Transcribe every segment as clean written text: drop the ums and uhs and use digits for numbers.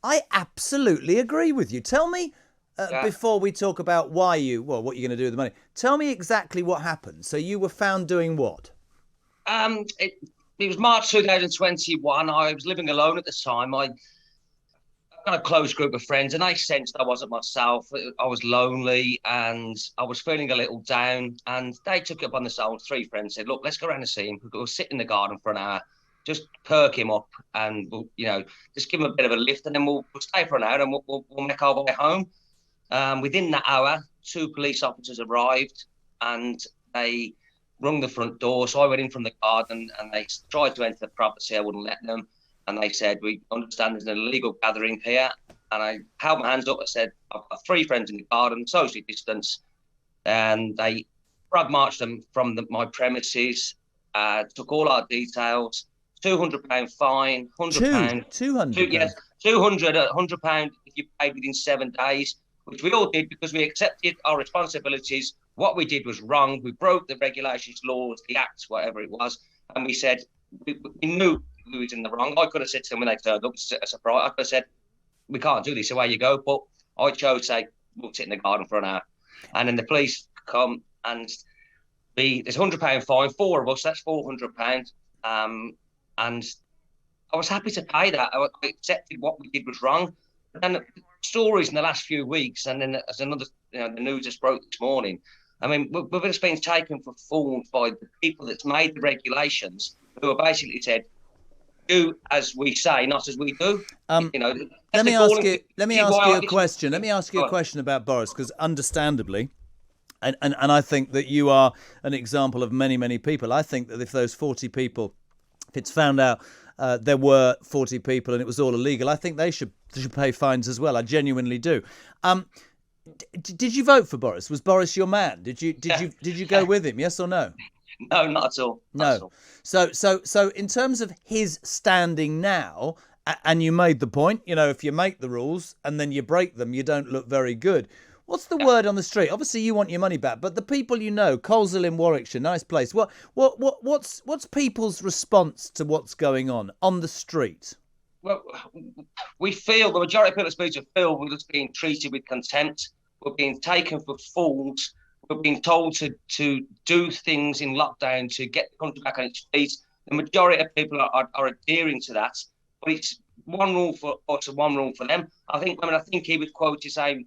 I absolutely agree with you. Tell me, Yeah. before we talk about what you're going to do with the money, tell me exactly what happened. So you were found doing what? Um, it, it was March 2021. I was living alone at the time. I got a close group of friends, and I sensed I wasn't myself. I was lonely, and I was feeling a little down. And they took it upon themselves. Three friends said, "Look, let's go around and see him. We'll sit in the garden for an hour, just perk him up, and we'll just give him a bit of a lift, and then we'll stay for an hour, and we'll make our way home." Within that hour, two police officers arrived, and they rung the front door. So I went in from the garden, and they tried to enter the property. I wouldn't let them, and they said, "We understand there's an illegal gathering here." And I held my hands up. I said, "I've got three friends in the garden, socially distance." And they frog marched them from my premises, took all our details, £200 fine, £100, 200 yes, pounds. 200, £100 if you paid within 7 days, which we all did because we accepted our responsibilities. What we did was wrong. We broke the regulations, laws, the acts, whatever it was. And we said, we knew we was in the wrong. I could have said to them when they turned up, a surprise, I could have said, "We can't do this, away you go." But I chose to say, "We'll sit in the garden for an hour." And then the police come, and there's £100 fine, four of us, that's £400. And I was happy to pay that. I accepted what we did was wrong. And stories in the last few weeks, and then as another, the news just broke this morning. I mean, we've just been taken for fools by the people that's made the regulations, who have basically said, "Do as we say, not as we do." Um, You know, that's let the me ask calling. you. Let me This is ask why you I a listen. question. Let me ask you a Go on. question about Boris, because understandably, and I think that you are an example of many, many people. I think that if those 40 people, if it's found out there were 40 people and it was all illegal, I think they should pay fines as well. I genuinely do. Um, did you vote for Boris? Was Boris your man? Did you go with him? Yes or no? No, not at all. Not at No. all. So in terms of his standing now, and you made the point, if you make the rules and then you break them, you don't look very good. What's the Yeah. word on the street? Obviously, you want your money back, but the people Coleshill in Warwickshire, nice place. What's people's response to what's going on the street? Well, we feel the majority of people that speak to feel we're just being treated with contempt. We're being taken for fools. We're being told to do things in lockdown to get the country back on its feet. The majority of people are adhering to that, but it's one rule for us and one rule for them. I think he was quoted saying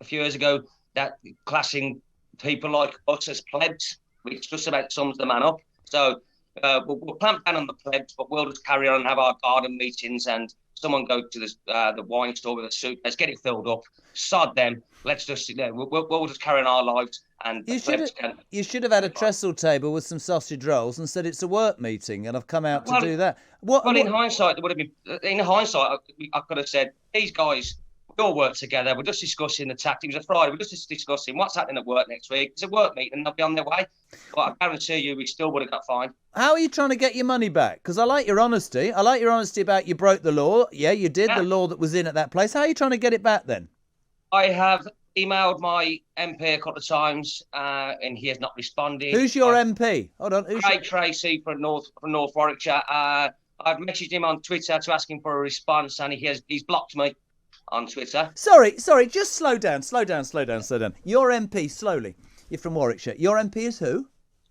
a few years ago that classing people like us as plebs, which just about sums the man up. So we'll clamp down on the plebs, but we'll just carry on and have our garden meetings, and someone go to the wine store with a suit. Let's get it filled up. Sod them. Let's just we'll just carry on our lives, and the You should plebs have, can. you should have had a trestle table with some sausage rolls and said it's a work meeting and I've come out to Well, do that. What well, in what hindsight, there would have been. In hindsight, I could have said, "These guys, we all work together. We're just discussing the tactics. It was a Friday. We're just discussing what's happening at work next week. It's a work meeting, and they'll be on their way." But I guarantee you, we still would have got fined. How are you trying to get your money back? Because I like your honesty. I like your honesty about you broke the law. Yeah, you did, the Yeah, law that was in at that place. How are you trying to get it back then? I have emailed my MP a couple of times, and he has not responded. Who's your I've MP? Hold on. Who's your... Craig Tracy from North Warwickshire. I've messaged him on Twitter to ask him for a response, and he's blocked me on Twitter. Sorry. Just slow down. Your MP, slowly. You're from Warwickshire. Your MP is who?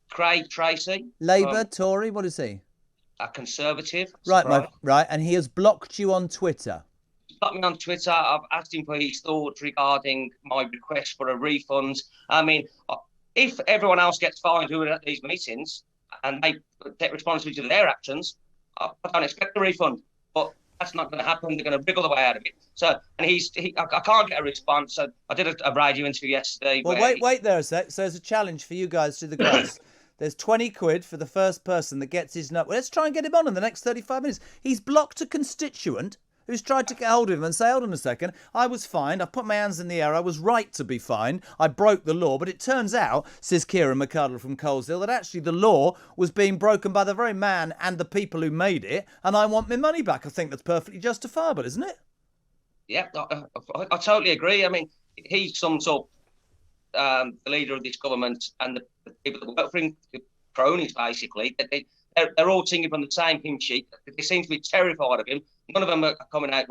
Craig Tracy, Labour, Tory. What is he? a Conservative. Right, Surprise. and he has blocked you on Twitter. Got me on Twitter. I've asked him for his thoughts regarding my request for a refund. I mean, if everyone else gets fined who are at these meetings and they take responsibility for their actions, I don't expect a refund. But that's not going to happen. They're going to wriggle the way out of it. So, and I can't get a response. So I did a radio interview yesterday. Well, wait there a sec. So there's a challenge for you guys to the guys. There's 20 quid for the first person that gets his note. Well, let's try and get him on in the next 35 minutes. He's blocked a constituent who's tried to get hold of him and say, hold on a second, I was fined. I put my hands in the air. I was right to be fined. I broke the law. But it turns out, says Kieran McCardle from Coleshill, that actually the law was being broken by the very man and the people who made it. And I want my money back. I think that's perfectly justifiable, isn't it? Yeah, I totally agree. I mean, he sums up the leader of this government and the people that work for him, the cronies, basically. They're all singing from the same hymn sheet. They seem to be terrified of him. None of them are coming out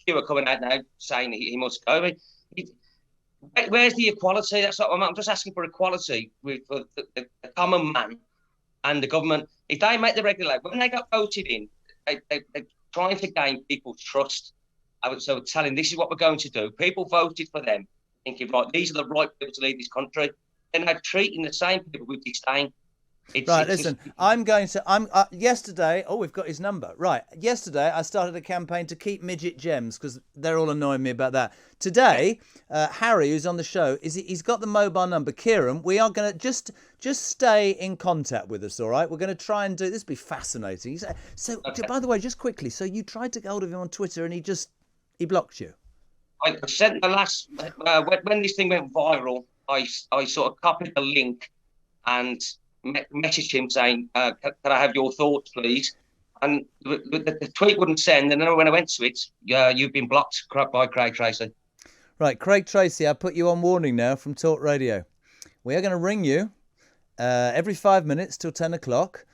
few are coming out now saying he must go. I mean, where's the equality? That's what I'm just asking for equality with the common man and the government. If they make the regulation, when they got voted in, they're trying to gain people's trust. So telling this is what we're going to do. People voted for them, thinking, right, these are the right people to lead this country. And they're treating the same people with disdain. Listen, yesterday, we've got his number. Right, yesterday I started a campaign to keep midget gems because they're all annoying me about that. Today, Harry, who's on the show, he's got the mobile number. Kieran, we are going to just stay in contact with us, all right? We're going to try and do this. Will be fascinating. So, okay. By the way, just quickly, so you tried to get hold of him on Twitter and he blocked you? I sent the last, when this thing went viral, I sort of copied the link and messaged him saying, can I have your thoughts, please? And the tweet wouldn't send. And then when I went to it, you've been blocked by Craig Tracy. Right, Craig Tracy, I put you on warning now from Talk Radio. We are going to ring you every 5 minutes till 10 o'clock.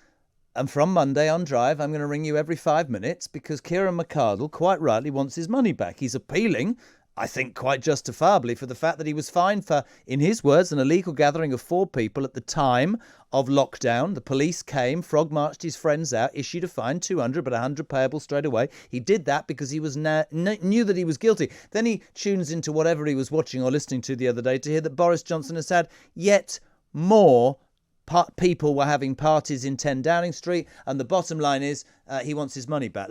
And from Monday on Drive, I'm going to ring you every 5 minutes because Kieran McArdle quite rightly wants his money back. He's appealing, I think quite justifiably, for the fact that he was fined for, in his words, an illegal gathering of 4 people at the time of lockdown. The police came, frog marched his friends out, issued a fine, 200, but 100 payable straight away. He did that because he was knew that he was guilty. Then he tunes into whatever he was watching or listening to the other day to hear that Boris Johnson has had yet more people were having parties in 10 Downing Street, and the bottom line is he wants his money back.